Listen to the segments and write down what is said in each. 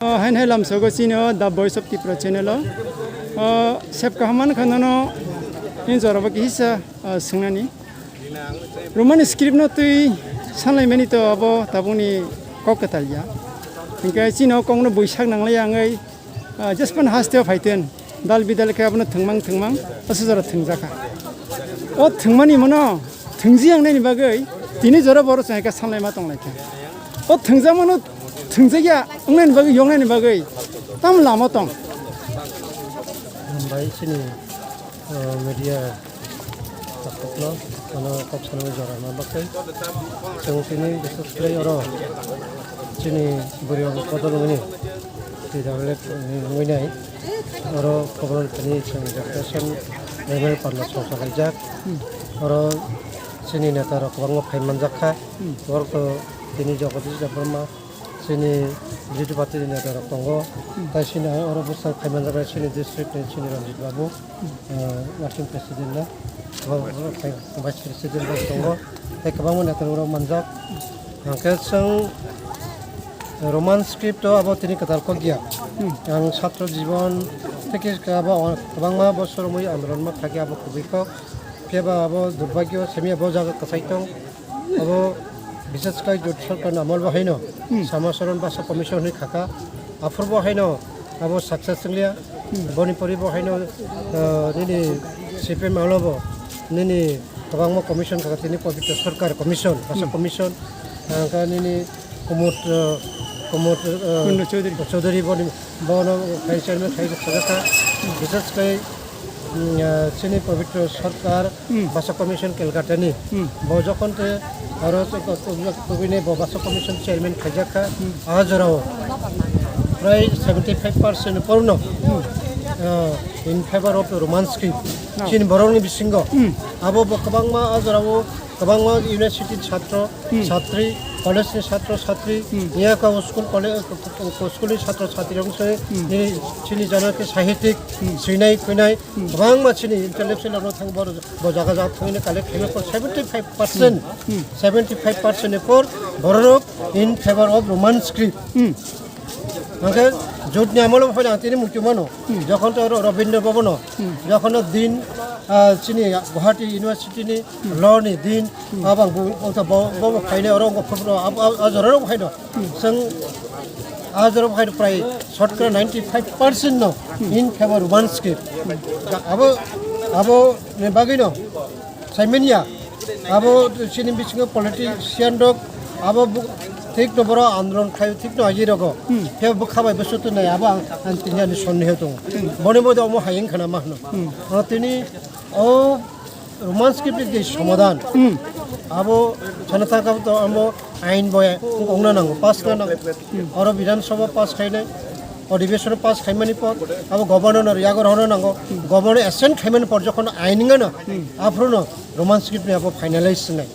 Hain helam sogo sino the voice of Tripura channel sep kahaman khanano in zoraba kisa singnani roman script no tui sanlai mani to abo tabuni kokatalia ingka sino kongno boisak nanglai angai just pan hasteo phaiten dal bidal ka abno thangmang asujara thangjaka o thangmani mono thangji angnai ni bagai tini jora boro chai ka sanlai ma tonglai ka o thangjamono thangjagia angnai bagai yongnai ni bagai tam lama tong Baik sini media takutlah karena kop sana jara nabakai sang sini besok play orang sini beriang kotor ini tidak boleh mengenai orang kotor ini sang jakarta level parna sosa kajak orang sini netara kawang payman jakha orang tu ini jakarta jakarta sini jadi parti ini ada Tonggo, tapi sini orang besar payman jakha sini district sini Ranjit Babu, wakil presiden lah, vice presiden dari Tonggo, tapi kebangun ada orang manjak, angkat sang roman script tu abad ini ketal kogia, yang satu জীবন থেকে abad kebangma bosor mui andron mak kaki abad kubiko, piaba abad durbagyo semi abad jaga kesaitong, abad বিশেষ করে জোট সরকার আমল বাহাইনো সমাচরণ বাসা commission হই খাকা আফর বাহাইনো আবো সাকসেসফুলিয়া বনি পরি বাহাইনো নিনি সিপিএম অলব নিনি গবাংম কমিশন খাকা তিনি পবিত্র সরকার কমিশন বাসা কমিশন কা নিনি কুমুট চৌধুরী বনি বন ভাইস চেয়ারম্যান খাই খাকা বিশেষ করে sini pavitra sarkar basa commission kelkatani bojokon te aro tobine basa commission chairman khajaka ajrao pray 75% porno in favor of roman script sini boroni bisingo abo kabangma ajrao kabangma university chhatro chhatri college ni chhatro chhatri niya ka school college school ni chhatro chhatri rong se ni chini jana ke sahitik sinai kunai kabangma chini intellectual aro thang bor jaga jaga thangine kale kheme for 75% for borok in favor of roman script angke jot ni amolo phai tini mukyumano jokhon to Rabindra Bhavan jokhon din sini Guwahati University ni law ni din abang ota bo phaine orong ko phobro ajaro phaino sang ajaro phaino prai shortkara 95% no in favor one script abo ne bagino saimenia abo sini bisingo politician dok abo ঠিক নবর আন্দোলন খাই ঠিক নয় রকম ফে খাবাই বসত নাই আবো আন তিনি সন্দেহ দং বনে মধ্যে অম হাইং খানা মাহন তিনি ও রোমান স্ক্রিপ্টের যে সমাধান আবো জানা থাকা তো আমো আইন বয় অংনা নাঙ্গো পাস না নাঙ্গো আর বিধানসভা পাস খাইনাই অধিবেশন পাস খাইমানি পর আবো গভর্নর ইয়াগর হন নাঙ্গো গভর্নর এসেন্ট খাইমানি পর যখন আইনিং না আফরন রোমান স্ক্রিপ্ট নি আবো ফাইনালাইজ নাই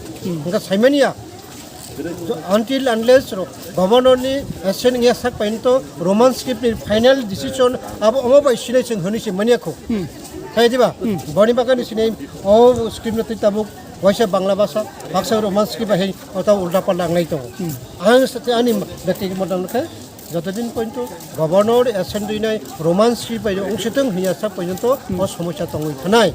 Inca সাইমানিয়া until unless governor ni action ngia sak pain to roman script ni final decision abo omo bai sinai sing honi se mania ko hai diba boni bagan sinai o script na tabuk waisa bangla bhasha roman script hai ota ulta palta ngai to ang sate ani ব্যক্তি modal কে যতদিন পর্যন্ত governor action দুই নাই roman script bai ongsetong hiya sak পর্যন্ত o সমস্যা tongoi thanai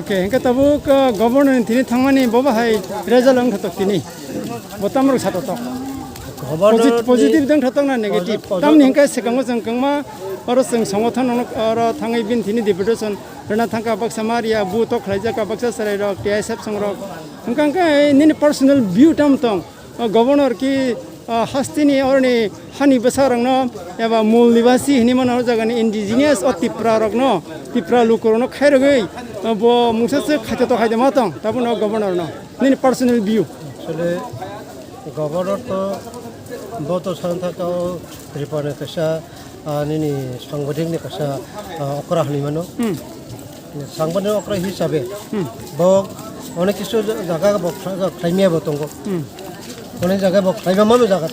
Oke, engkau tahu ke governor ini thangmani boba hai result ang thotok tini, botamrok satu tok. Positif deng thotok na negatif. Tam ni engkau sekanggo sengkangma, orang sengsangotan orang thangai bin tini deputation, rena thangka baksa Maria, bu tok raja ka baksa sarai rok, TSF sangrok. Engkau ini personal view tam tong, governor ki hastini orang ni hani besar orang no, ya ba mul nivasi ini mana orang jaga ni indigenous atau Tripura orang no, Tripura lukur no khair gay. bo mungsase khate to khaide matang tabu no governor no ni personal view আসলে governor তো বত সংস্থা তো ত্রিপুরা কসা নিনি সাংবিধানিক কসা অকরা হনি মানো সাংবিধানিক অকরা হিসাবে ব অনেক কিছু জায়গা খাইমিয়া বতঙ্গ অনেক জায়গা খাইবা মানো জায়গা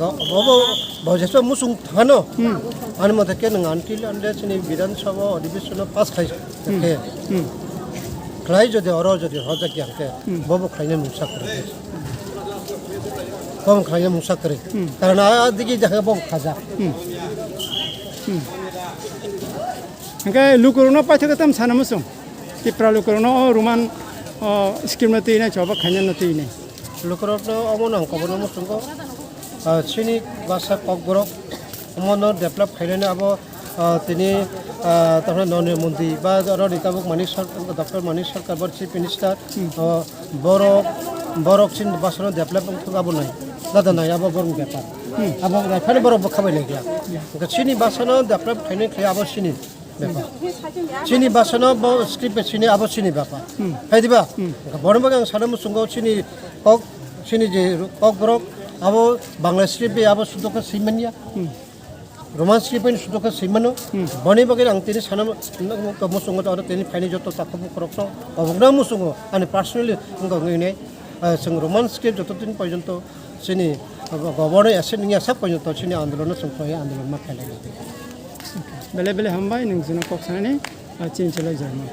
তো বব বজেছো মুসুং থানো আন মতে কে নং আনটিল আন্ডারস নি বিধানসভা অধিবেশন পাস খাই খাই যদি অর যদি হজা কি আকে বব খাইনে মুসা করে bom khaya musakre karena adigi jaga bom khaja Angkai lukuruna pacar ketam sana musung. Tipra lukuruna ruman skim nanti ini coba kanya nanti ini. lukrotno omonang kobono musungko chini basa kokborok omono develop khailene abo tini তারপরে নরেন্দ্র মোদী বা রিতাবক মানিক সরকার doctor মানিক সরকার বা chief minister বরক চিন বাসন develop আবো নাই দাদা নাই আবো বরং ব্যাপার আবো রাইফানি বরক খাবাই নাইলা চিনি বাসন ডেভেলপ খাইনে খাই আবো চিনি ব্যাপার চিনি বাসন স্ক্রিপ্ট চিনি আবো চিনি ব্যাপার খাই দিবা বড় বাগান সারামু সঙ্গ চিনি কক চিনি যে কক বরক আবো বাংলা স্ক্রিপ্ট আবো সুদকে সিমানিয়া Roman script ini sudah ke simano, bani bagian ang tini sana kamusungo atau tini fine joto takut korokno, abang musungo, ane personally enggak ngene, seng Roman script joto tini pojonto sini, governor asen ni asap pojonto sini andalona sengkoya andalona makalai. Bele hamba ini zona kok sana ni cincin celai jalan.